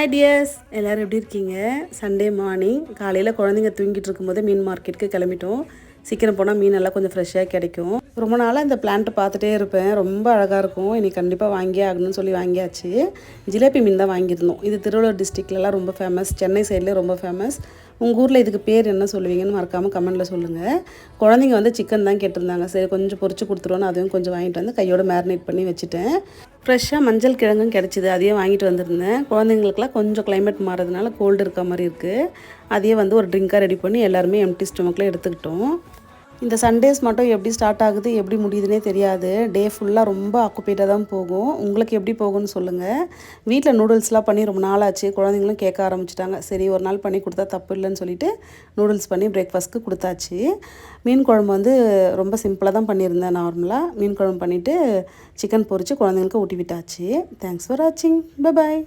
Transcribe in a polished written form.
Hi tears, எல்லோரும் எப்படி இருக்கீங்க? சண்டே மார்னிங் காலையில் குழந்தைங்க தூங்கிட்டு இருக்கும்போது மீன் மார்க்கெட்டுக்கு கிளம்பிட்டோம். சீக்கிரம் போனால் மீன் எல்லாம் கொஞ்சம் ஃப்ரெஷ்ஷாக கிடைக்கும். ரொம்ப நாளாக இந்த பிளான்ட்டை பார்த்துட்டே இருப்பேன். ரொம்ப அழகாக இருக்கும். இன்றைக்கி கண்டிப்பாக வாங்கியே ஆகணும்னு சொல்லி வாங்கியாச்சு. ஜிலேபி மீன் தான் வாங்கியிருந்தோம். இது திருவள்ளூர் டிஸ்ட்ரிக்ட்லலாம் ரொம்ப ஃபேமஸ், சென்னை சைட்லேயே ரொம்ப ஃபேமஸ். உங்கள் ஊரில் இதுக்கு பேர் என்ன சொல்லுவீங்கன்னு மறக்காமல் கமெண்ட்டில் சொல்லுங்கள். குழந்தைங்க வந்து சிக்கன் தான் கேட்டிருந்தாங்க. சரி கொஞ்சம் பொரிச்சு கொடுத்துருவோன்னு அதையும் கொஞ்சம் வாங்கிட்டு வந்து கையோடு மேரினேட் பண்ணி வச்சுட்டேன். ஃப்ரெஷ்ஷாக மஞ்சள் கிழங்கும் கிடச்சிது, அதையும் வாங்கிட்டு வந்திருந்தேன். குழந்தைங்களுக்குலாம் கொஞ்சம் கிளைமேட் மாறதுனால கோல்டு இருக்க மாதிரி இருக்குது. அதையே வந்து ஒரு ட்ரிங்காக ரெடி பண்ணி எல்லாருமே எம்டி ஸ்டொமக்கில் எடுத்துக்கிட்டோம். இந்த சண்டேஸ் மட்டும் எப்படி ஸ்டார்ட் ஆகுது எப்படி முடியுதுனே தெரியாது. டே ஃபுல்லாக ரொம்ப ஆக்குப்பேட்டாக தான் போகும். உங்களுக்கு எப்படி போகும்னு சொல்லுங்கள். வீட்டில் நூடுல்ஸ்லாம் பண்ணி ரொம்ப நாள் ஆச்சு. குழந்தைங்களும் கேட்க ஆரம்பிச்சிட்டாங்க. சரி ஒரு நாள் பண்ணி கொடுத்தா தப்பு இல்லைன்னு சொல்லிட்டு நூடுல்ஸ் பண்ணி பிரேக்ஃபாஸ்ட்டுக்கு கொடுத்தாச்சு. மீன் குழம்பு வந்து ரொம்ப சிம்பிளாக தான் பண்ணியிருந்தேன். நார்மலாக மீன் குழம்பு பண்ணிவிட்டு சிக்கன் பொரித்து குழந்தைங்களுக்கு ஊட்டி விட்டாச்சு. தேங்க்ஸ் ஃபார் வாட்சிங். Bye bye.